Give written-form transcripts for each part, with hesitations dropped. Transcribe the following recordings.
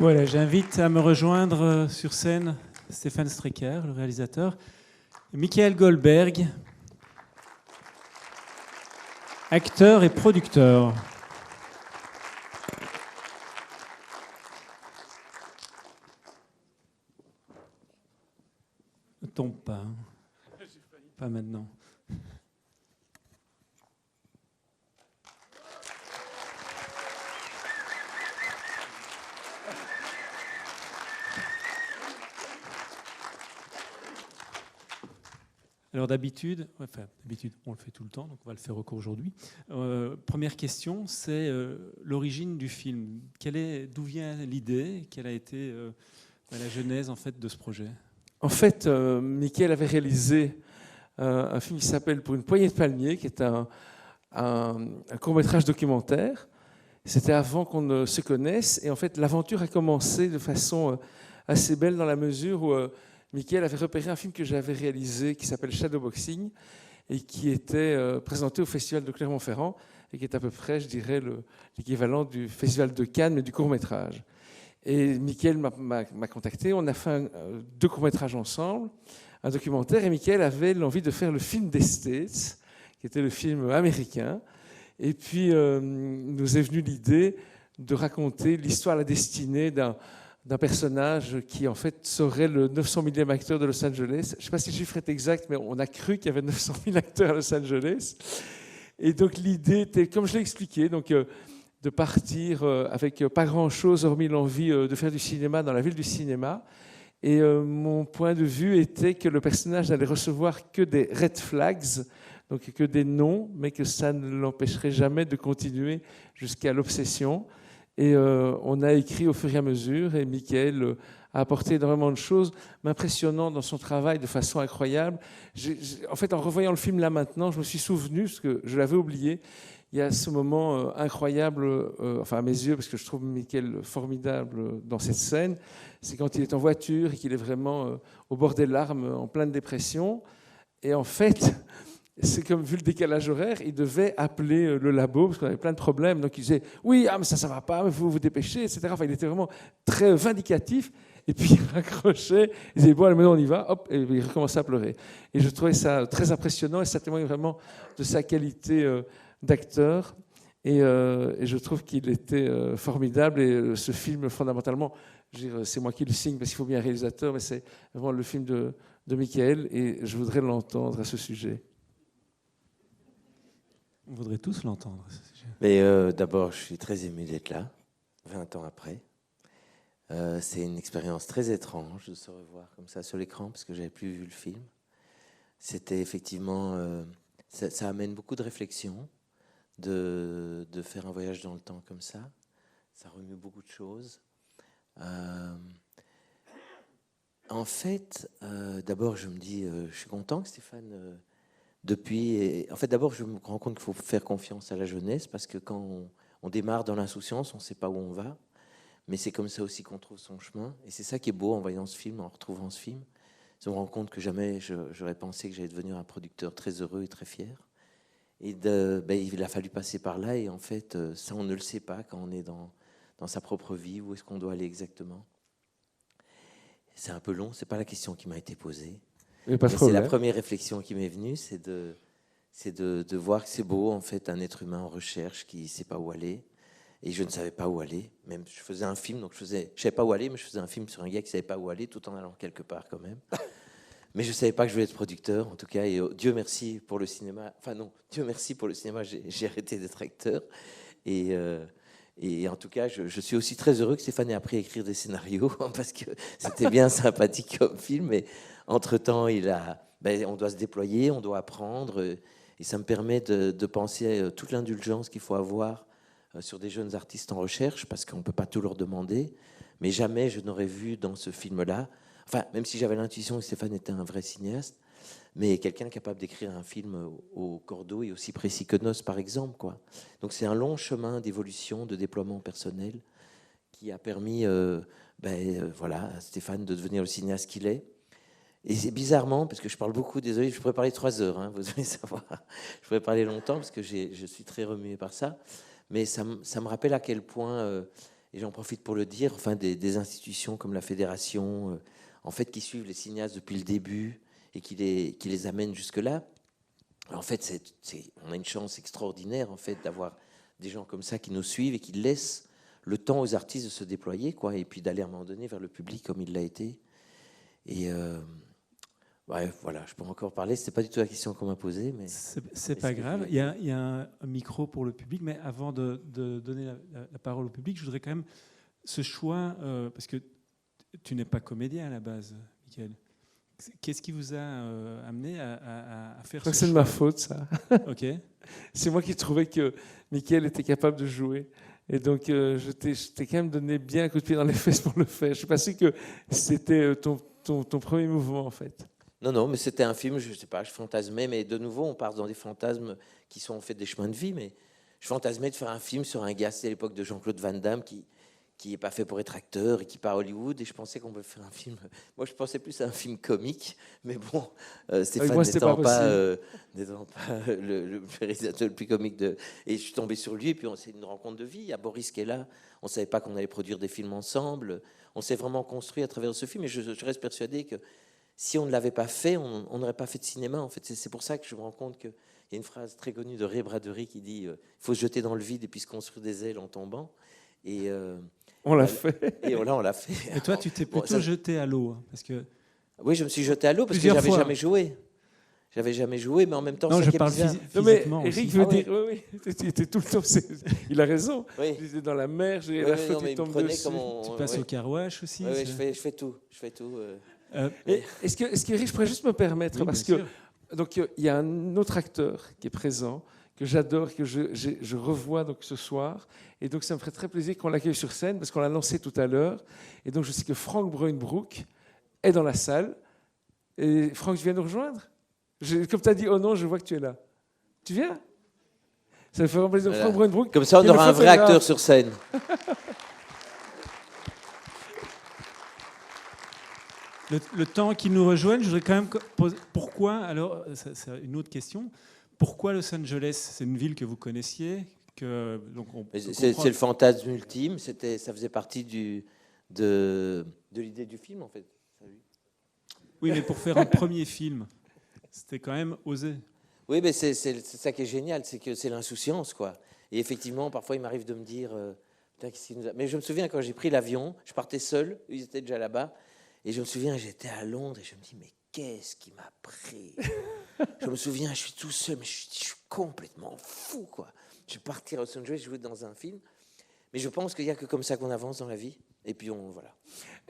Voilà, j'invite à me rejoindre sur scène Stéphane Strecker, le réalisateur, Michael Goldberg, acteur et producteur. Ne tombe pas, hein. Pas maintenant. Alors d'habitude, on le fait tout le temps, donc on va le faire encore aujourd'hui. Première question, c'est l'origine du film. D'où vient l'idée? Quelle a été la genèse en fait de ce projet? En fait, Michael avait réalisé un film qui s'appelle Pour une poignée de palmiers, qui est un court-métrage documentaire. C'était avant qu'on ne se connaisse. Et en fait, l'aventure a commencé de façon assez belle dans la mesure où Michael avait repéré un film que j'avais réalisé qui s'appelle Shadowboxing et qui était présenté au Festival de Clermont-Ferrand et qui est à peu près, je dirais, l'équivalent du Festival de Cannes, mais du court-métrage. Et Michael m'a contacté. On a fait 2 courts-métrages ensemble, un documentaire. Et Michael avait l'envie de faire le film des States, qui était le film américain. Et puis, nous est venue l'idée de raconter l'histoire, la destinée d'un personnage qui, en fait, serait le 900 millième acteur de Los Angeles. Je ne sais pas si le chiffre est exact, mais on a cru qu'il y avait 900 000 acteurs à Los Angeles. Et donc, l'idée était, comme je l'ai expliqué, donc, de partir avec pas grand-chose, hormis l'envie de faire du cinéma dans la ville du cinéma. Et mon point de vue était que le personnage n'allait recevoir que des red flags, donc que des noms, mais que ça ne l'empêcherait jamais de continuer jusqu'à l'obsession. Et on a écrit au fur et à mesure, et Michael a apporté énormément de choses, m'impressionnant dans son travail de façon incroyable. En fait, en revoyant le film là maintenant, je me suis souvenu, parce que je l'avais oublié, il y a ce moment incroyable, enfin à mes yeux, parce que je trouve Michael formidable dans cette scène, c'est quand il est en voiture et qu'il est vraiment au bord des larmes, en pleine dépression. Et en fait, c'est comme, vu le décalage horaire, il devait appeler le labo, parce qu'on avait plein de problèmes. Donc il disait, oui, mais ça ne va pas, il faut vous dépêcher, etc. Enfin, il était vraiment très vindicatif. Et puis il raccrochait, il disait, bon, allez, maintenant on y va, hop, et il recommençait à pleurer. Et je trouvais ça très impressionnant, et ça témoigne vraiment de sa qualité d'acteur. Et je trouve qu'il était formidable. Et ce film, fondamentalement, je veux dire, c'est moi qui le signe, parce qu'il faut bien un réalisateur, mais c'est vraiment le film de Michael, et je voudrais l'entendre à ce sujet. On voudrait tous l'entendre. Mais d'abord, je suis très ému d'être là, 20 ans après. C'est une expérience très étrange de se revoir comme ça sur l'écran, parce que je n'avais plus vu le film. C'était effectivement... ça amène beaucoup de réflexion, de faire un voyage dans le temps comme ça. Ça remue beaucoup de choses. En fait, d'abord, je me dis, je suis content que Stéphane... En fait, d'abord, je me rends compte qu'il faut faire confiance à la jeunesse, parce que quand on démarre dans l'insouciance, on ne sait pas où on va. Mais c'est comme ça aussi qu'on trouve son chemin. Et c'est ça qui est beau en voyant ce film, en retrouvant ce film. Je me rends compte que jamais j'aurais pensé que j'allais devenir un producteur très heureux et très fier. Et il a fallu passer par là. Et en fait, ça, on ne le sait pas quand on est dans sa propre vie. Où est-ce qu'on doit aller exactement? C'est un peu long. Ce n'est pas la question qui m'a été posée. Mais c'est la première réflexion qui m'est venue, c'est de voir que c'est beau, en fait, un être humain en recherche qui ne sait pas où aller. Et je ne savais pas où aller. Même, je faisais un film, donc je ne savais pas où aller, mais je faisais un film sur un gars qui ne savait pas où aller, tout en allant quelque part quand même. Mais je ne savais pas que je voulais être producteur, en tout cas. Et Dieu merci pour le cinéma. Enfin non, Dieu merci pour le cinéma, j'ai arrêté d'être acteur. Et en tout cas, je suis aussi très heureux que Stéphane ait appris à écrire des scénarios, parce que c'était bien sympathique comme film. Mais entre-temps, on doit se déployer, on doit apprendre. Et ça me permet de penser à toute l'indulgence qu'il faut avoir sur des jeunes artistes en recherche, parce qu'on ne peut pas tout leur demander. Mais jamais je n'aurais vu dans ce film-là, enfin, même si j'avais l'intuition que Stéphane était un vrai cinéaste, mais quelqu'un capable d'écrire un film au cordeau et aussi précis que Nos, par exemple, quoi. Donc c'est un long chemin d'évolution, de déploiement personnel qui a permis voilà, à Stéphane de devenir le cinéaste qu'il est. Et c'est bizarrement, parce que je parle beaucoup, désolé, je pourrais parler 3 heures, hein, vous devez savoir. Je pourrais parler longtemps, parce que je suis très remué par ça. Mais ça me rappelle à quel point et j'en profite pour le dire, enfin des institutions comme la Fédération, en fait, qui suivent les cinéastes depuis le début et qui les amènent jusque-là. En fait, on a une chance extraordinaire en fait d'avoir des gens comme ça qui nous suivent et qui laissent le temps aux artistes de se déployer, quoi, et puis d'aller à un moment donné vers le public comme il l'a été. Et ouais, voilà, je peux encore parler. C'est pas du tout la question qu'on m'a posée, mais c'est pas grave. Il y a un micro pour le public, mais avant de donner la parole au public, je voudrais quand même ce choix, parce que tu n'es pas comédien à la base, Michael. Qu'est-ce qui vous a amené à faire ce choix ? C'est de ma faute, ça. Ok. C'est moi qui trouvais que Michael était capable de jouer. Et donc, je t'ai quand même donné bien un coup de pied dans les fesses pour le faire. Je suis pas sûr que c'était ton premier mouvement, en fait. Non, mais c'était un film, je sais pas, je fantasmais, mais de nouveau, on part dans des fantasmes qui sont en fait des chemins de vie, mais je fantasmais de faire un film sur un gars, c'est à l'époque de Jean-Claude Van Damme, qui n'est pas fait pour être acteur et qui part à Hollywood, et je pensais qu'on pouvait faire un film, moi je pensais plus à un film comique, mais bon, Stéphane n'étant pas le réalisateur le plus comique et je suis tombé sur lui, et puis c'est une rencontre de vie, il y a Boris qui est là, on ne savait pas qu'on allait produire des films ensemble, on s'est vraiment construit à travers ce film, et je reste persuadé que si on ne l'avait pas fait, on n'aurait pas fait de cinéma. En fait, c'est pour ça que je me rends compte qu'il y a une phrase très connue de Ray Bradbury qui dit il faut se jeter dans le vide et puis se construire des ailes en tombant. Et on l'a fait. Et là, on l'a fait. Et toi, tu t'es plutôt jeté à l'eau, hein, parce que. Oui, je me suis jeté à l'eau parce que j'avais jamais joué. J'avais jamais joué, mais en même temps, non, je parle physiquement. Mais Eric veut dire, oui, il était tout le temps. Il a raison. Oui. Il était dans la mer, la flotte qui tombe dessus. Tu passes au car-wash aussi. Oui, je fais tout. Est-ce que Eric, je pourrais juste me permettre, parce que donc il y a un autre acteur qui est présent que j'adore, que je revois donc ce soir, et donc ça me ferait très plaisir qu'on l'accueille sur scène parce qu'on l'a lancé tout à l'heure, et donc je sais que Frank Bruynbroek est dans la salle. Et Franck, tu viens nous rejoindre ? Comme tu as dit, oh non, je vois que tu es là. Tu viens ? Ça me fait vraiment plaisir. Voilà. Frank Bruynbroek. Comme ça, on aura un vrai acteur sur scène. Le temps qu'ils nous rejoignent, je voudrais quand même poser pourquoi, alors, c'est une autre question, pourquoi Los Angeles ? C'est une ville que vous connaissiez c'est le fantasme ultime, ça faisait partie de l'idée du film, en fait. Oui, mais pour faire un premier film, c'était quand même osé. Oui, mais c'est ça qui est génial, c'est que c'est l'insouciance, quoi. Et effectivement, parfois, il m'arrive de me dire... Mais je me souviens, quand j'ai pris l'avion, je partais seul, ils étaient déjà là-bas, et je me souviens, j'étais à Londres, et je me dis, mais qu'est-ce qui m'a pris ? Je me souviens, je suis tout seul, mais je suis complètement fou, quoi. Je suis parti à Los Angeles, jouer dans un film, mais je pense qu'il n'y a que comme ça qu'on avance dans la vie, et puis voilà.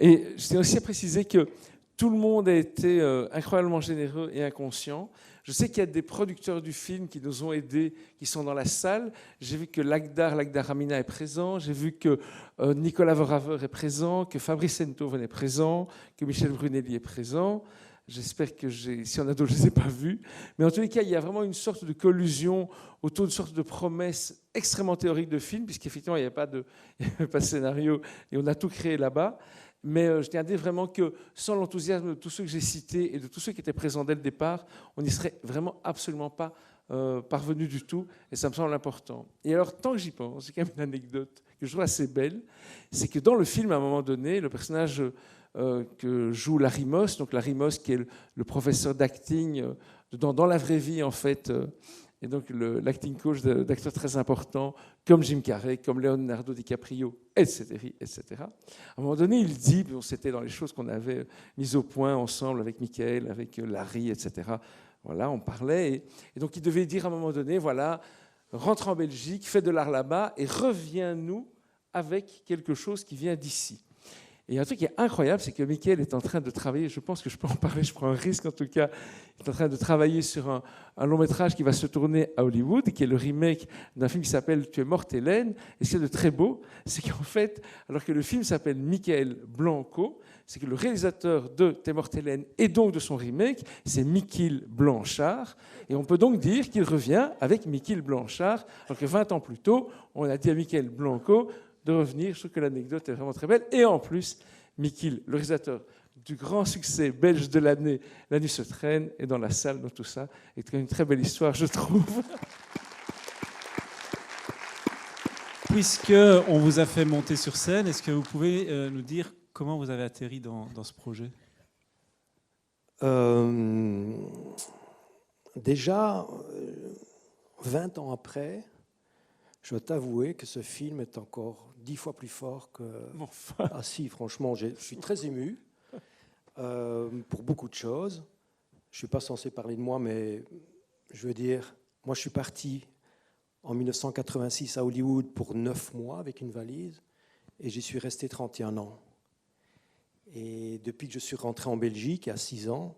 Et je tiens aussi à préciser que tout le monde a été incroyablement généreux et inconscient. Je sais qu'il y a des producteurs du film qui nous ont aidés, qui sont dans la salle. J'ai vu que Lagdar Amina est présent. J'ai vu que Nicolas Voraveur est présent, que Fabrice Enthoven est présent, que Michel Brunelli est présent. J'espère que s'il y en a d'autres, je ne les ai pas vus. Mais en tous les cas, il y a vraiment une sorte de collusion autour d'une sorte de promesse extrêmement théorique de film, puisqu'effectivement, il n'y avait pas de scénario et on a tout créé là-bas. Mais je tiens à dire vraiment que sans l'enthousiasme de tous ceux que j'ai cités et de tous ceux qui étaient présents dès le départ, on n'y serait vraiment absolument pas parvenu du tout, et ça me semble important. Et alors, tant que j'y pense, c'est quand même une anecdote que je trouve assez belle, c'est que dans le film, à un moment donné, le personnage que joue Larry Moss, donc Larry Moss qui est le professeur d'acting dans la vraie vie, en fait, et donc l'acting coach d'acteurs très importants, comme Jim Carrey, comme Leonardo DiCaprio, etc., etc. À un moment donné, il dit, c'était dans les choses qu'on avait mises au point ensemble avec Michael, avec Larry, etc. Voilà, on parlait. Et donc, il devait dire à un moment donné, voilà, rentre en Belgique, fais de l'art là-bas et reviens-nous avec quelque chose qui vient d'ici. Et un truc qui est incroyable, c'est que Michael est en train de travailler, je pense que je peux en parler, je prends un risque en tout cas, il est en train de travailler sur un long-métrage qui va se tourner à Hollywood, qui est le remake d'un film qui s'appelle « Tu es morte, Hélène ». Et ce qui est de très beau, c'est qu'en fait, alors que le film s'appelle Michael Blanco, c'est que le réalisateur de « Tu es morte, Hélène » et donc de son remake, c'est Michiel Blanchard. Et on peut donc dire qu'il revient avec Michiel Blanchard, alors que 20 ans plus tôt, on a dit à Michael Blanco de revenir. Je trouve que l'anecdote est vraiment très belle. Et en plus, Michiel, le réalisateur du grand succès belge de l'année, La nuit se traîne, est dans la salle dans tout ça. C'est une très belle histoire, je trouve. Puisqu'on vous a fait monter sur scène, est-ce que vous pouvez nous dire comment vous avez atterri dans ce projet ? Déjà, 20 ans après, je dois t'avouer que ce film est encore 10 fois plus fort que... Enfin. Ah si, franchement, je suis très ému pour beaucoup de choses. Je ne suis pas censé parler de moi, mais je veux dire, moi je suis parti en 1986 à Hollywood pour 9 mois avec une valise et j'y suis resté 31 ans. Et depuis que je suis rentré en Belgique, il y a 6 ans,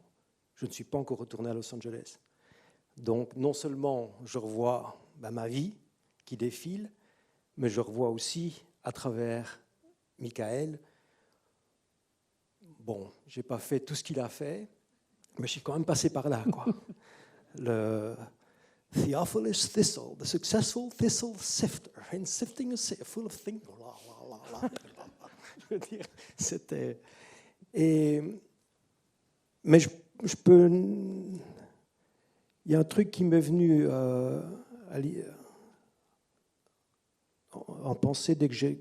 je ne suis pas encore retourné à Los Angeles. Donc non seulement je revois ma vie qui défile, mais je revois aussi à travers Michael. Bon, je n'ai pas fait tout ce qu'il a fait, mais je suis quand même passé par là, quoi. Le Theophilus Thistle, the successful thistle sifter, and sifting a sieve full of things. Je veux dire, c'était... Mais je peux... Il y a un truc qui m'est venu en pensée dès que j'ai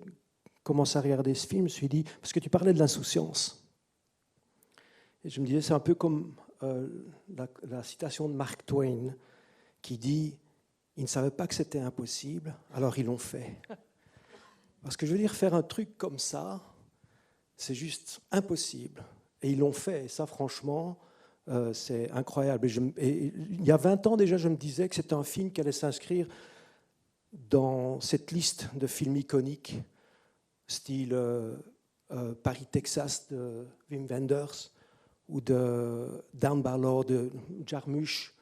commencé à regarder ce film. Je me suis dit, parce que tu parlais de l'insouciance. Et je me disais, c'est un peu comme la citation de Mark Twain qui dit « Ils ne savaient pas que c'était impossible, alors ils l'ont fait. » Parce que je veux dire, faire un truc comme ça, c'est juste impossible. Et ils l'ont fait. Et ça, franchement, c'est incroyable. Et il y a 20 ans déjà, je me disais que c'était un film qui allait s'inscrire dans cette liste de films iconiques, style Paris, Texas de Wim Wenders, ou de Down by Law de Jarmusch,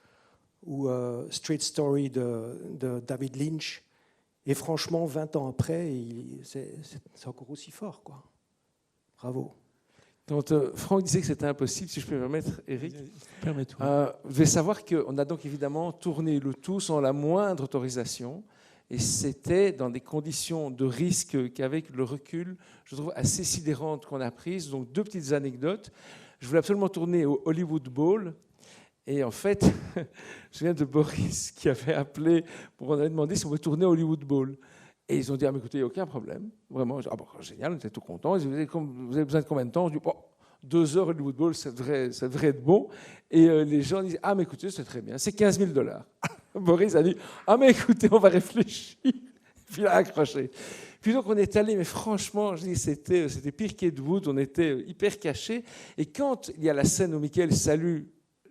ou Straight Story de David Lynch. Et franchement, 20 ans après, c'est encore aussi fort, quoi. Bravo. Donc, Franck disait que c'était impossible, si je peux me permettre, Eric. Permets-toi. Vous devez savoir qu'on a donc évidemment tourné le tout sans la moindre autorisation. Et c'était dans des conditions de risque qu'avec le recul, je trouve assez sidérantes qu'on a prises. Donc, 2 petites anecdotes. Je voulais absolument tourner au Hollywood Bowl. Et en fait, je me souviens de Boris qui avait appelé pour on avait demandé si on pouvait tourner au Hollywood Bowl. Et ils ont dit, ah, mais écoutez, il n'y a aucun problème. Vraiment, ah, bon, génial, on était tout contents. Ils disaient, vous avez besoin de combien de temps? Je dis, bon, 2 heures Hollywood Bowl, ça devrait être bon. Et les gens disaient, ah, mais écoutez, c'est très bien, c'est $15 000. Boris a dit, ah, mais écoutez, on va réfléchir. Puis il a accroché. Puis donc, on est allé, mais franchement, je dis, c'était pire qu'Ed Wood, on était hyper cachés. Et quand il y a la scène où Michael salue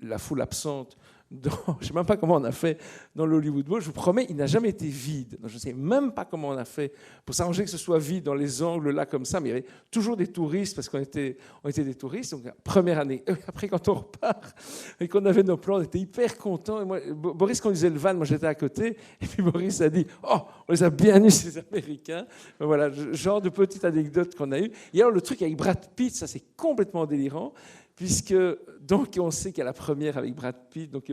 la foule absente, je ne sais même pas comment on a fait dans le Hollywood Bowl, je vous promets, il n'a jamais été vide. Donc, je ne sais même pas comment on a fait pour s'arranger que ce soit vide dans les angles là comme ça, mais il y avait toujours des touristes parce qu'on était des touristes. Donc, première année. Après, quand on repart et qu'on avait nos plans, on était hyper contents. Et moi, Boris, quand on disait le van, moi j'étais à côté, et puis Boris a dit, oh, on les a bien eus ces Américains. Mais voilà, genre de petite anecdote qu'on a eue. Et alors le truc avec Brad Pitt, ça c'est complètement délirant. Puisque, donc, on sait qu'il y a la première avec Brad Pitt, donc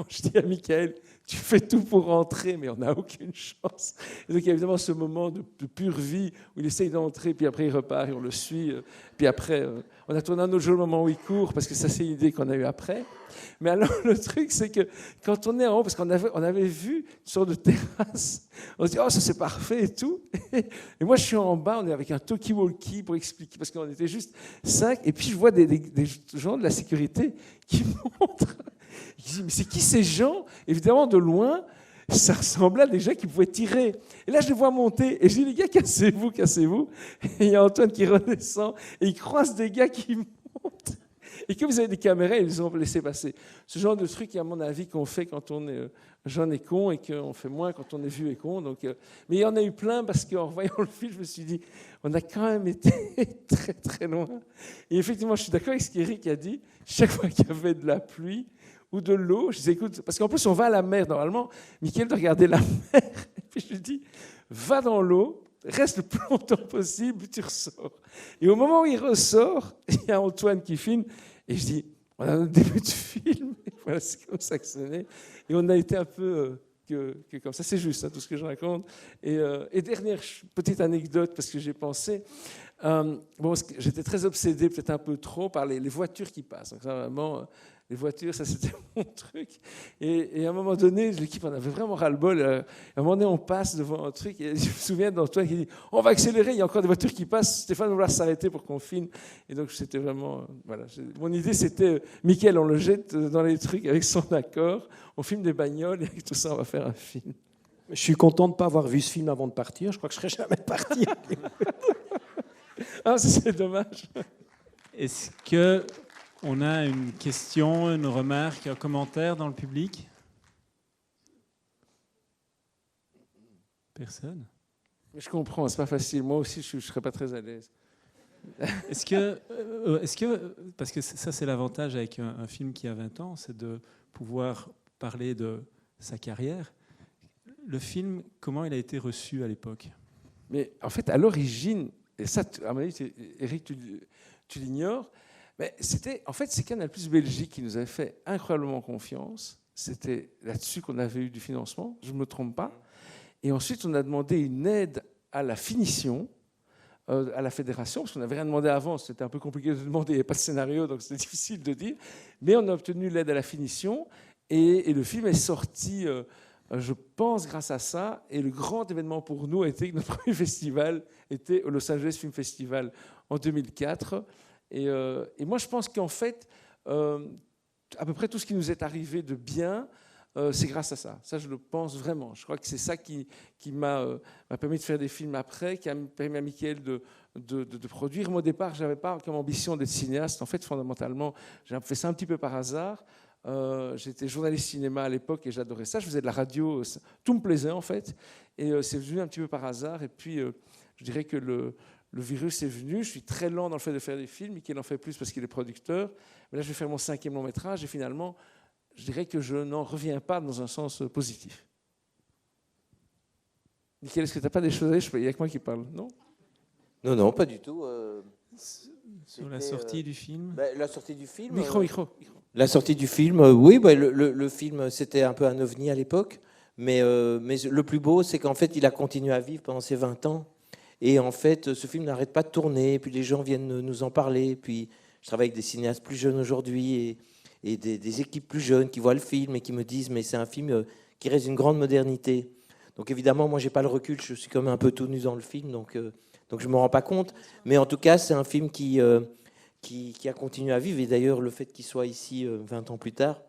je dis à Michael, tu fais tout pour rentrer, mais on n'a aucune chance. Et donc, il y a évidemment ce moment de pure vie où il essaye d'entrer, puis après il repart et on le suit. Puis après, on a tourné un autre jour le moment où il court, parce que ça, c'est l'idée qu'on a eue après. Mais alors, le truc, c'est que quand on est en haut, parce qu'on avait vu une sorte de terrasse, on se dit, oh, ça c'est parfait et tout. Et moi, je suis en bas, on est avec un talkie-walkie pour expliquer, parce qu'on était juste 5. Et puis, je vois des gens de la sécurité qui montrent. Ils disent, mais c'est qui ces gens? Évidemment, de loin, ça ressemblait à des gens qui pouvaient tirer. Et là, je les vois monter. Et je dis, les gars, cassez-vous, cassez-vous. Et il y a Antoine qui redescend. Et il croise des gars qui montent. Et comme vous avez des caméras, ils les ont laissé passer. Ce genre de truc, à mon avis, qu'on fait quand on est jeune et con et qu'on fait moins quand on est vieux et con. Donc, mais il y en a eu plein parce qu'en voyant le film, je me suis dit, on a quand même été très, très loin. Et effectivement, je suis d'accord avec ce qu'Éric a dit. Chaque fois qu'il y avait de la pluie ou de l'eau, je disais, écoute, parce qu'en plus, on va à la mer. Normalement, Michael doit regarder la mer. Et puis je lui dis, va dans l'eau, reste le plus longtemps possible, tu ressors. Et au moment où il ressort, il y a Antoine qui filme. Et je dis, on a notre début de film. Et voilà, c'est comme ça que c'est né. Et on a été un peu que comme ça. C'est juste, hein, tout ce que je raconte. Et dernière petite anecdote, parce que j'ai pensé, Bon, j'étais très obsédé, peut-être un peu trop, par les voitures qui passent. Donc ça, vraiment, les voitures, ça c'était mon truc. Et à un moment donné, l'équipe en avait vraiment ras-le-bol. À un moment donné, on passe devant un truc, et je me souviens d'Antoine qui dit « On va accélérer, il y a encore des voitures qui passent. Stéphane va vouloir s'arrêter pour qu'on filme. » Et donc c'était vraiment... Voilà. Mon idée, c'était « Mickaël, on le jette dans les trucs avec son accord. On filme des bagnoles, et avec tout ça, on va faire un film. » Je suis content de ne pas avoir vu ce film avant de partir. Je crois que je ne serais jamais parti. Ah, c'est dommage. Est-ce qu'on a une question, une remarque, un commentaire dans le public? Personne? Je comprends, c'est pas facile. Moi aussi, je ne serais pas très à l'aise. Est-ce que, parce que ça c'est l'avantage avec un film qui a 20 ans, c'est de pouvoir parler de sa carrière. Le film, comment il a été reçu à l'époque? Mais en fait, à l'origine, et ça, à mon avis, Eric, tu l'ignores, mais en fait, c'est Canal+ Belgique qui nous avait fait incroyablement confiance. C'était là-dessus qu'on avait eu du financement, je ne me trompe pas. Et ensuite, on a demandé une aide à la finition, à la fédération, parce qu'on n'avait rien demandé avant, c'était un peu compliqué de demander, il n'y avait pas de scénario, donc c'était difficile de dire. Mais on a obtenu l'aide à la finition, et le film est sorti... je pense grâce à ça, et le grand événement pour nous a été que notre premier festival était au Los Angeles Film Festival en 2004. Et moi, je pense qu'en fait, à peu près tout ce qui nous est arrivé de bien, c'est grâce à ça. Ça, je le pense vraiment. Je crois que c'est ça qui m'a permis de faire des films après, qui a permis à Mickaël de produire. Moi, au départ, je n'avais pas comme ambition d'être cinéaste. En fait, fondamentalement, j'ai fait ça un petit peu par hasard. J'étais journaliste cinéma à l'époque et j'adorais ça. Je faisais de la radio, tout me plaisait en fait. Et c'est venu un petit peu par hasard. Et puis, je dirais que le virus est venu. Je suis très lent dans le fait de faire des films. Mickaël en fait plus parce qu'il est producteur. Mais là, je vais faire mon 5e long métrage. Et finalement, je dirais que je n'en reviens pas dans un sens positif. Mickaël, est-ce que tu n'as pas des choses à dire? Il n'y a que moi qui parle, non? Non, pas du tout. Sur la sortie du film? La sortie du film. Micro. La sortie du film, oui, le film, c'était un peu un ovni à l'époque, mais le plus beau, c'est qu'en fait, il a continué à vivre pendant ces 20 ans. Et en fait, ce film n'arrête pas de tourner, et puis les gens viennent nous en parler. Et puis, je travaille avec des cinéastes plus jeunes aujourd'hui et des équipes plus jeunes qui voient le film et qui me disent « mais c'est un film qui reste d'une grande modernité ». Donc évidemment, moi, je n'ai pas le recul, je suis quand même un peu tout nu dans le film, donc je ne me rends pas compte. Mais en tout cas, c'est un film qui a continué à vivre. Et d'ailleurs, le fait qu'il soit ici 20 ans plus tard,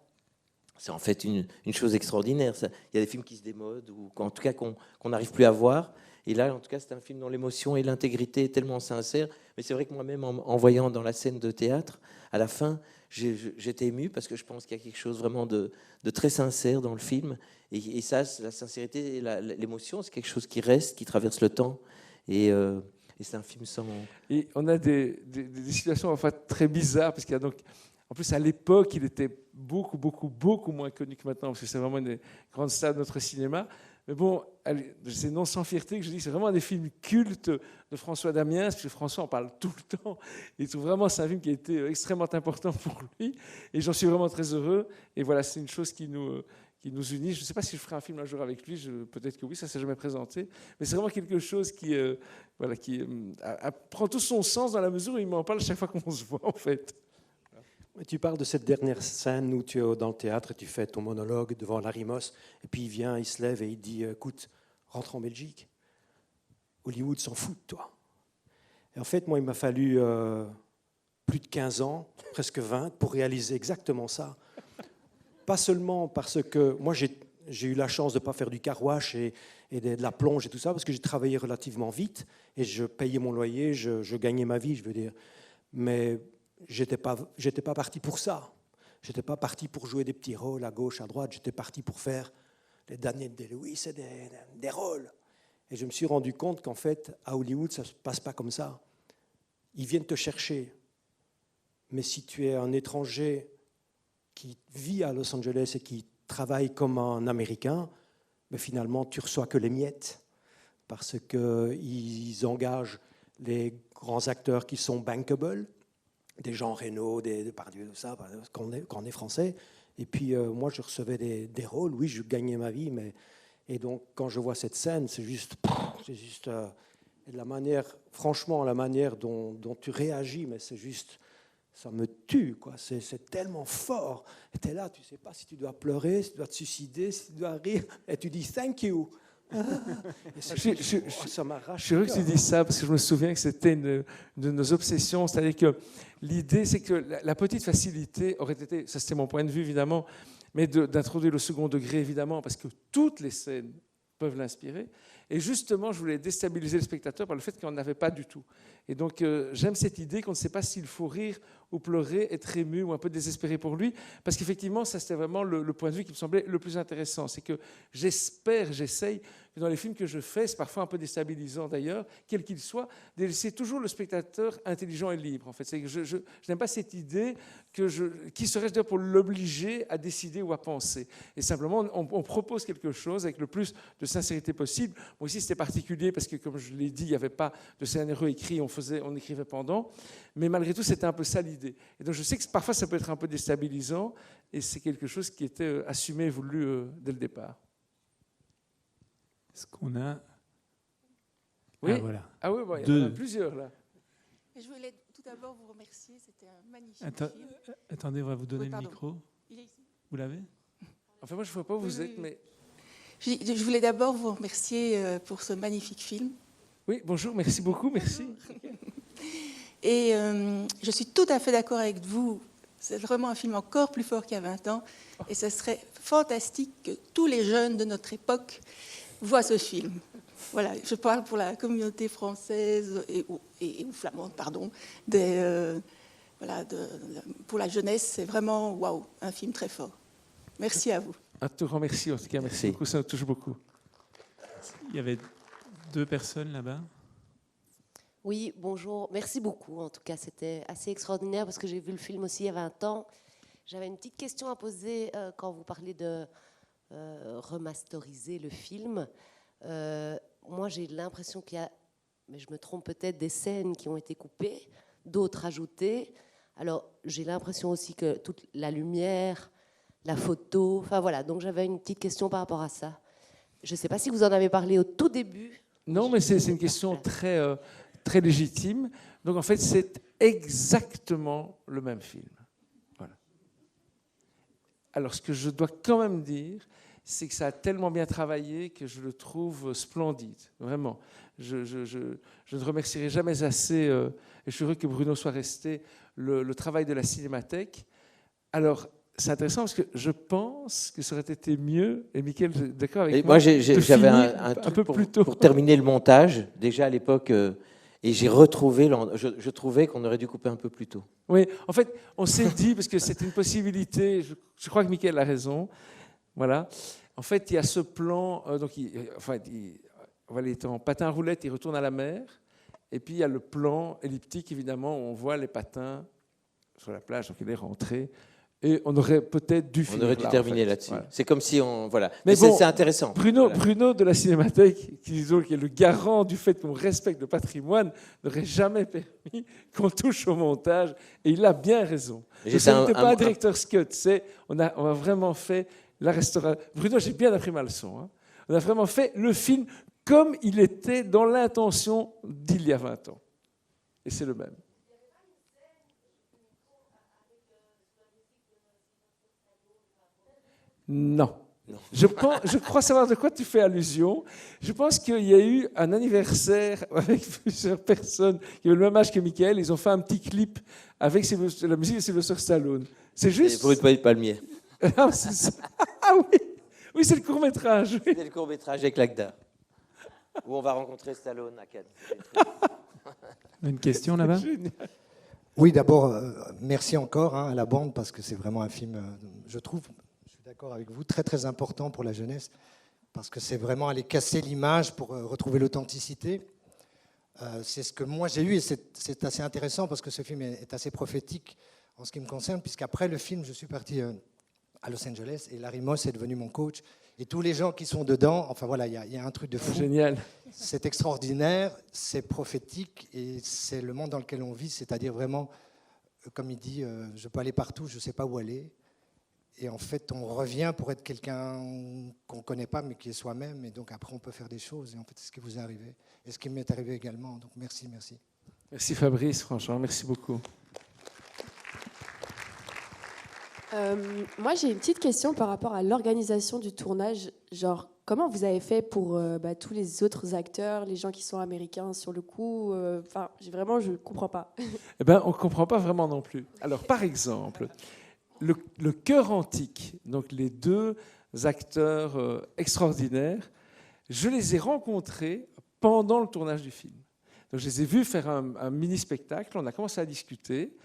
c'est en fait une chose extraordinaire. Il y a des films qui se démodent, ou en tout cas qu'on n'arrive plus à voir. Et là, en tout cas, c'est un film dont l'émotion et l'intégrité est tellement sincère. Mais c'est vrai que moi-même, en voyant dans la scène de théâtre, à la fin, j'étais ému parce que je pense qu'il y a quelque chose vraiment de très sincère dans le film. Et ça, la sincérité et l'émotion, c'est quelque chose qui reste, qui traverse le temps. Et c'est un film sans... Et on a des situations en fait très bizarres, parce qu'il y a donc... En plus, à l'époque, il était beaucoup moins connu que maintenant, parce que c'est vraiment une grande star de notre cinéma. Mais bon, c'est non sans fierté que je dis que c'est vraiment un des films cultes de François Damiens, parce que François en parle tout le temps. Il trouve vraiment que c'est un film qui a été extrêmement important pour lui. Et j'en suis vraiment très heureux. Et voilà, c'est une chose qui nous unit. Je ne sais pas si je ferai un film un jour avec lui, peut-être que oui, ça ne s'est jamais présenté. Mais c'est vraiment quelque chose qui prend tout son sens dans la mesure où il m'en parle chaque fois qu'on se voit, en fait. Tu parles de cette dernière scène où tu es dans le théâtre et tu fais ton monologue devant Larry Moss, et puis il vient, il se lève et il dit « Écoute, rentre en Belgique. Hollywood s'en fout de toi. » Et en fait, moi, il m'a fallu plus de 15 ans, presque 20, pour réaliser exactement ça. Pas seulement parce que moi, j'ai eu la chance de ne pas faire du car wash et de la plonge et tout ça, parce que j'ai travaillé relativement vite et je payais mon loyer, je gagnais ma vie, je veux dire. Mais j'étais pas parti pour ça. J'étais pas parti pour jouer des petits rôles à gauche, à droite. J'étais parti pour faire les Daniel Day-Lewis et des rôles. Et je me suis rendu compte qu'en fait, à Hollywood, ça ne se passe pas comme ça. Ils viennent te chercher. Mais si tu es un étranger qui vit à Los Angeles et qui travaille comme un Américain, mais finalement, tu ne reçois que les miettes. Parce qu'ils engagent les grands acteurs qui sont bankable, des Jean Reno, des Depardieu, tout ça, quand on est français. Et puis, moi, je recevais des rôles. Oui, je gagnais ma vie. Et donc, quand je vois cette scène, c'est juste Et de la manière, franchement, la manière dont tu réagis, mais c'est juste, ça me tue, quoi. C'est tellement fort. Et tu es là, tu ne sais pas si tu dois pleurer, si tu dois te suicider, si tu dois rire. Et tu dis thank you. Ça m'arrache. Je suis heureux que tu dises ça, parce que je me souviens que c'était une de nos obsessions. C'est-à-dire que l'idée, c'est que la petite facilité aurait été, ça c'était mon point de vue évidemment, mais d'introduire le second degré évidemment, parce que toutes les scènes peuvent l'inspirer. Et justement, je voulais déstabiliser le spectateur par le fait qu'on n'en avait pas du tout. Et donc, j'aime cette idée qu'on ne sait pas s'il faut rire ou pleurer, être ému ou un peu désespéré pour lui, parce qu'effectivement, ça c'était vraiment le point de vue qui me semblait le plus intéressant. C'est que j'essaye que dans les films que je fais, c'est parfois un peu déstabilisant d'ailleurs, quel qu'il soit, de laisser toujours le spectateur intelligent et libre. En fait, c'est que je n'aime pas cette idée qui serait-je dire pour l'obliger à décider ou à penser. Et simplement, on propose quelque chose avec le plus de sincérité possible. Moi aussi, c'était particulier parce que, comme je l'ai dit, il n'y avait pas de scénario écrit, on écrivait pendant. Mais malgré tout, c'était un peu ça l'idée. Et donc, je sais que parfois, ça peut être un peu déstabilisant, et c'est quelque chose qui était assumé et voulu dès le départ. Est-ce qu'on a... Oui. Ah, voilà. Ah oui, il y en a plusieurs là. Je voulais tout d'abord vous remercier, c'était un magnifique film. Attendez, on va vous donner le pardon. micro. Il est ici. Vous l'avez? Enfin, moi, je ne vois pas où vous êtes, mais... Je voulais d'abord vous remercier pour ce magnifique film. Oui, bonjour, merci beaucoup, merci. Et je suis tout à fait d'accord avec vous. C'est vraiment un film encore plus fort qu'il y a 20 ans. Et ce serait fantastique que tous les jeunes de notre époque voient ce film. Voilà, je parle pour la communauté française et ou flamande, pardon. Pour la jeunesse, c'est vraiment, waouh, un film très fort. Merci à vous. Un tout grand merci, en tout cas, merci beaucoup, ça nous touche beaucoup. Il y avait 2 personnes là-bas. Oui, bonjour. Merci beaucoup. En tout cas, c'était assez extraordinaire parce que j'ai vu le film aussi il y a 20 ans. J'avais une petite question à poser quand vous parlez de remasteriser le film. Moi, j'ai l'impression qu'il y a, mais je me trompe peut-être, des scènes qui ont été coupées, d'autres ajoutées. Alors, j'ai l'impression aussi que toute la lumière, la photo, enfin voilà. Donc, j'avais une petite question par rapport à ça. Je ne sais pas si vous en avez parlé au tout début. Non, mais c'est une question très légitime. Donc, en fait, c'est exactement le même film. Voilà. Alors, ce que je dois quand même dire, c'est que ça a tellement bien travaillé que je le trouve splendide, vraiment. Je ne remercierai jamais assez, et je suis heureux que Bruno soit resté, le travail de la Cinémathèque. Alors, c'est intéressant parce que je pense que ça aurait été mieux, et Mickaël, d'accord avec moi, j'avais un truc peu plus tôt. pour terminer le montage, déjà à l'époque, et j'ai retrouvé, je trouvais qu'on aurait dû couper un peu plus tôt. Oui, en fait, on s'est dit, parce que c'est une possibilité, je crois que Mickaël a raison, voilà. En fait, il y a ce plan, donc il est en patin à roulette, il retourne à la mer, et puis il y a le plan elliptique, évidemment, où on voit les patins sur la plage, donc il est rentré. Et on aurait peut-être dû finir. On aurait dû terminer là-dessus. Voilà. C'est comme si on. Voilà. Mais bon, c'est intéressant. Bruno de la Cinémathèque, qui est le garant du fait qu'on respecte le patrimoine, n'aurait jamais permis qu'on touche au montage. Et il a bien raison. Ce n'était pas un directeur Scott. On a vraiment fait la restauration. Bruno, j'ai bien appris ma leçon. Hein. On a vraiment fait le film comme il était dans l'intention d'il y a 20 ans. Et c'est le même. Non. Je crois savoir de quoi tu fais allusion. Je pense qu'il y a eu un anniversaire avec plusieurs personnes qui avaient le même âge que Mickaël. Ils ont fait un petit clip avec la musique de Sylvester Stallone. C'est juste. Pour une palmier. Ah, oui. Oui, c'est le court-métrage. Oui. C'est le court-métrage avec l'Agda. Où on va rencontrer Stallone à Cannes. Une question là-bas? Oui, d'abord, merci encore à la bande parce que c'est vraiment un film, je trouve. D'accord avec vous, très très important pour la jeunesse, parce que c'est vraiment aller casser l'image pour retrouver l'authenticité. C'est ce que moi j'ai eu, et c'est assez intéressant parce que ce film est assez prophétique en ce qui me concerne, puisqu'après le film, je suis parti à Los Angeles, et Larry Moss est devenu mon coach, et tous les gens qui sont dedans, enfin voilà, il y a un truc de fou. Génial. C'est extraordinaire, c'est prophétique, et c'est le monde dans lequel on vit, c'est-à-dire vraiment, comme il dit, je peux aller partout, je ne sais pas où aller. Et en fait, on revient pour être quelqu'un qu'on ne connaît pas, mais qui est soi-même. Et donc après, on peut faire des choses. Et en fait, c'est ce qui vous est arrivé. Et ce qui m'est arrivé également. Donc merci, merci. Merci Fabrice, franchement, merci beaucoup. Moi, j'ai une petite question par rapport à l'organisation du tournage. Genre, comment vous avez fait pour tous les autres acteurs, les gens qui sont américains sur le coup Enfin, je ne comprends pas. Eh ben, on ne comprend pas vraiment non plus. Alors, par exemple, le chœur antique, donc les deux acteurs extraordinaires, je les ai rencontrés pendant le tournage du film. Donc, je les ai vus faire un mini-spectacle, on a commencé à discuter.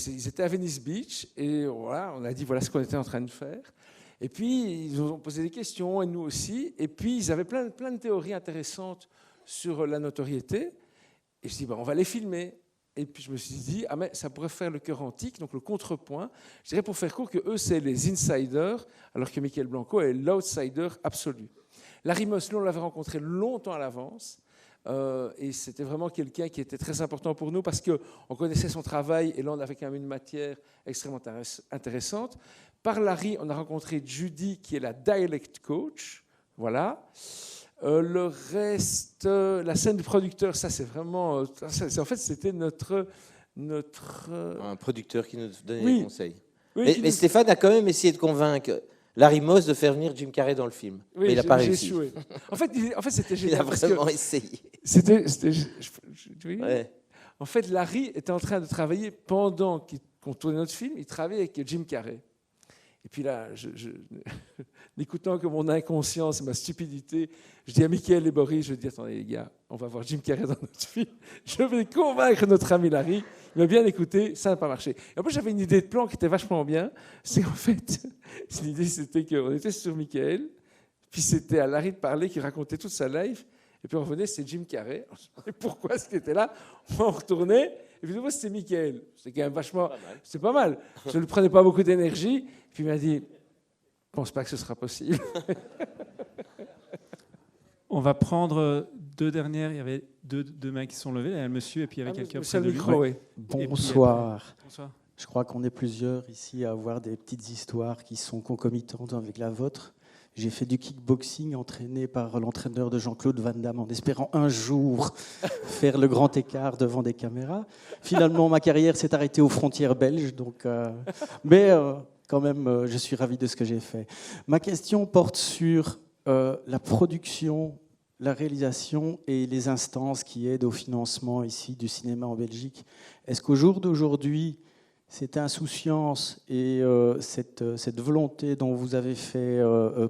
Ils étaient à Venice Beach et voilà, on a dit voilà ce qu'on était en train de faire. Et puis, ils nous ont posé des questions, et nous aussi. Et puis, ils avaient plein de théories intéressantes sur la notoriété. Et je dis, on va les filmer. Et puis, je me suis dit, ah, mais ça pourrait faire le chœur antique, donc le contrepoint. Je dirais, pour faire court, que eux, c'est les insiders, alors que Michael Blanco est l'outsider absolu. Larry Mosley, on l'avait rencontré longtemps à l'avance. Et c'était vraiment quelqu'un qui était très important pour nous parce qu'on connaissait son travail et là on avait quand même une matière extrêmement intéressante. Par Larry, on a rencontré Judy qui est la dialect coach. Voilà. Le reste, la scène du producteur, ça c'est vraiment... en fait, c'était notre... Un producteur qui nous donnait Oui. des conseils. Oui, Mais Stéphane a quand même essayé de convaincre Larry Moss de faire venir Jim Carrey dans le film. Oui, mais il n'a pas j'ai réussi. échoué. En fait, c'était Il génial. a vraiment essayé. Ouais. En fait, Larry était en train de travailler pendant qu'on tournait notre film. Il travaillait avec Jim Carrey. Et puis là, n'écoutant que mon inconscience et ma stupidité, je dis à Michael et Boris, je dis, attendez les gars, on va voir Jim Carrey dans notre film. Je vais convaincre notre ami Larry. Il m'a bien écouté, ça n'a pas marché. Et après, j'avais une idée de plan qui était vachement bien. C'est qu'en fait, l'idée, c'était qu'on était sur Michael, puis c'était à Larry de parler, qui racontait toute sa life, et puis on revenait, c'était Jim Carrey. Et pourquoi est-ce qu'il était là? On retournait, et puis de nouveau, c'était Michael. C'était quand même vachement... C'est pas mal. Je ne prenais pas beaucoup d'énergie, puis il m'a dit, je ne pense pas que ce sera possible. On va prendre deux dernières. Il y avait deux mains qui sont levées. Il y a le monsieur et puis il y avait quelqu'un près de lui. Micro, oui. Bonsoir. Bonsoir. Je crois qu'on est plusieurs ici à avoir des petites histoires qui sont concomitantes avec la vôtre. J'ai fait du kickboxing entraîné par l'entraîneur de Jean-Claude Van Damme en espérant un jour faire le grand écart devant des caméras. Finalement, ma carrière s'est arrêtée aux frontières belges. Mais quand même, je suis ravi de ce que j'ai fait. Ma question porte sur la production, la réalisation et les instances qui aident au financement ici du cinéma en Belgique. Est-ce qu'au jour d'aujourd'hui, cette insouciance et cette volonté dont vous avez fait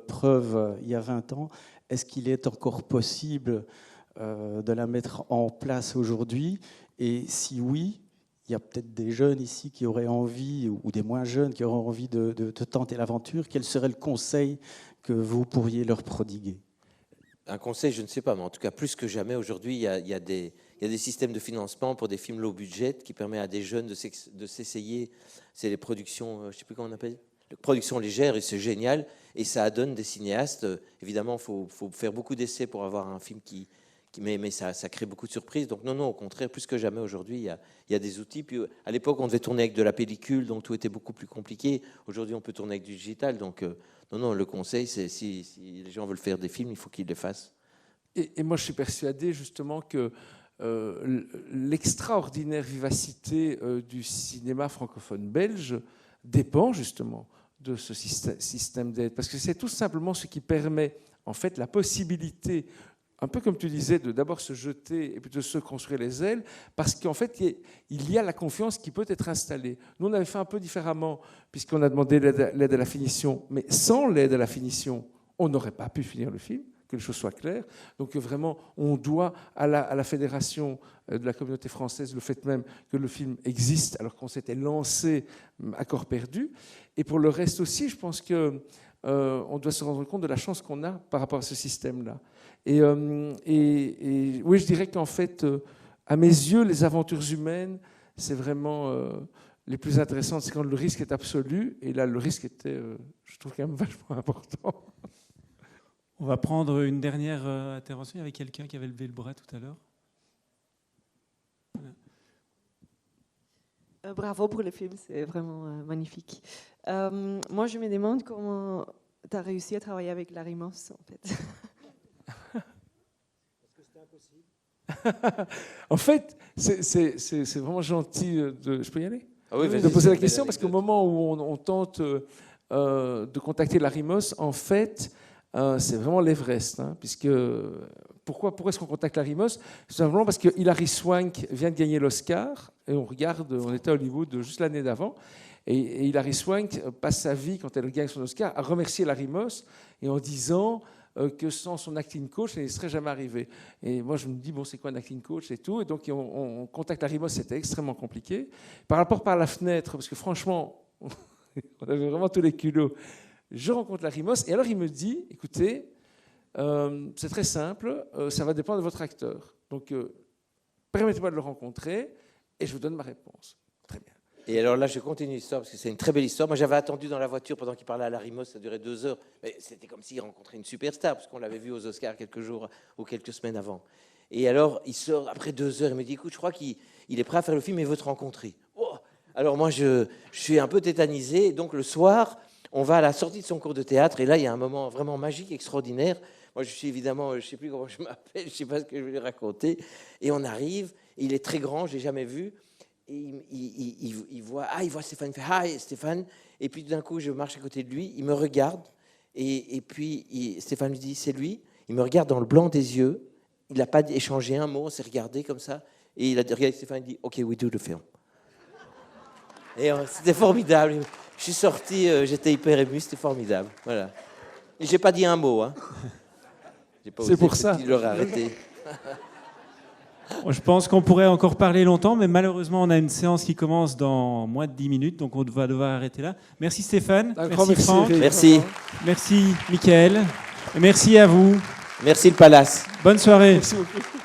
preuve il y a 20 ans, est-ce qu'il est encore possible de la mettre en place aujourd'hui? Et si oui, il y a peut-être des jeunes ici qui auraient envie, ou des moins jeunes qui auraient envie de tenter l'aventure. Quel serait le conseil que vous pourriez leur prodiguer? Un conseil, je ne sais pas, mais en tout cas, plus que jamais, aujourd'hui, il y a des systèmes de financement pour des films low budget qui permettent à des jeunes de s'essayer. C'est les productions, je ne sais plus comment on appelle, les productions légères, et c'est génial. Et ça donne des cinéastes. Évidemment, il faut faire beaucoup d'essais pour avoir un film mais ça crée beaucoup de surprises. Donc non, au contraire, plus que jamais aujourd'hui, il y a des outils. Puis à l'époque, on devait tourner avec de la pellicule, donc tout était beaucoup plus compliqué. Aujourd'hui, on peut tourner avec du digital. Donc non, le conseil, c'est si les gens veulent faire des films, il faut qu'ils les fassent. Et moi, je suis persuadé justement que l'extraordinaire vivacité du cinéma francophone belge dépend justement de ce système d'aide. Parce que c'est tout simplement ce qui permet en fait la possibilité, un peu comme tu disais, de d'abord se jeter et puis de se construire les ailes, parce qu'en fait, il y a la confiance qui peut être installée. Nous, on avait fait un peu différemment, puisqu'on a demandé l'aide à la finition, mais sans l'aide à la finition, on n'aurait pas pu finir le film, que les choses soient claires. Donc vraiment, on doit à la Fédération de la communauté française le fait même que le film existe, alors qu'on s'était lancé à corps perdu. Et pour le reste aussi, je pense que on doit se rendre compte de la chance qu'on a par rapport à ce système-là. Et oui, je dirais qu'en fait, à mes yeux, les aventures humaines, c'est vraiment les plus intéressantes. C'est quand le risque est absolu. Et là, le risque était, je trouve, quand même vachement important. On va prendre une dernière intervention. Il y avait quelqu'un qui avait levé le bras tout à l'heure. Voilà. Bravo pour le film, c'est vraiment magnifique. Moi, je me demande comment tu as réussi à travailler avec Larry Moss, en fait. En fait, c'est vraiment gentil de... Je peux y aller? Ah oui, De vas-y, poser la c'est question, une parce qu'au anecdote. moment où on tente de contacter Larry Moss, en fait, c'est vraiment l'Everest. Hein, puisque, pourquoi est-ce qu'on contacte Larry Moss? Tout simplement parce que Hilary Swank vient de gagner l'Oscar, et on était à Hollywood juste l'année d'avant, et Hilary Swank passe sa vie, quand elle gagne son Oscar, à remercier Larry Moss, et en disant que sans son acting coach, elle n'y serait jamais arrivée. Et moi, je me dis, bon, c'est quoi un acting coach et tout? Et donc, on contacte Larry Moss, c'était extrêmement compliqué. Par rapport par la fenêtre, parce que franchement, on avait vraiment tous les culots. Je rencontre Larry Moss, et alors il me dit, écoutez, c'est très simple, ça va dépendre de votre acteur. Donc, permettez-moi de le rencontrer, et je vous donne ma réponse. Très bien. Et alors là, je continue l'histoire parce que c'est une très belle histoire. Moi, j'avais attendu dans la voiture pendant qu'il parlait à Larry Moss, ça durait 2 heures. Mais c'était comme s'il rencontrait une superstar, parce qu'on l'avait vu aux Oscars quelques jours ou quelques semaines avant. Et alors, il sort après 2 heures, il me dit, écoute, je crois qu'il est prêt à faire le film et veut te rencontrer. Oh, alors moi, je suis un peu tétanisé. Et donc le soir, on va à la sortie de son cours de théâtre, et là, il y a un moment vraiment magique, extraordinaire. Moi, je suis évidemment, je ne sais plus comment je m'appelle, je ne sais pas ce que je vais lui raconter. Et on arrive, il est très grand, je ne l'ai jamais vu. Et il voit Stéphane, il fait « Hi Stéphane ». Et puis d'un coup, je marche à côté de lui, il me regarde, et puis Stéphane lui dit « C'est lui ». Il me regarde dans le blanc des yeux, il n'a pas échangé un mot, on s'est regardé comme ça, et il a regardé Stéphane, il dit « OK, we do the film ». Et c'était formidable. Je suis sorti, j'étais hyper ému, c'était formidable. Voilà. Et je n'ai pas dit un mot. Hein. C'est pour ça. Il l'aurait arrêté. Je pense qu'on pourrait encore parler longtemps, mais malheureusement, on a une séance qui commence dans moins de 10 minutes, donc on va devoir arrêter là. Merci Stéphane, merci Franck, merci. Merci Mickaël, et merci à vous. Merci le Palace. Bonne soirée. Merci beaucoup.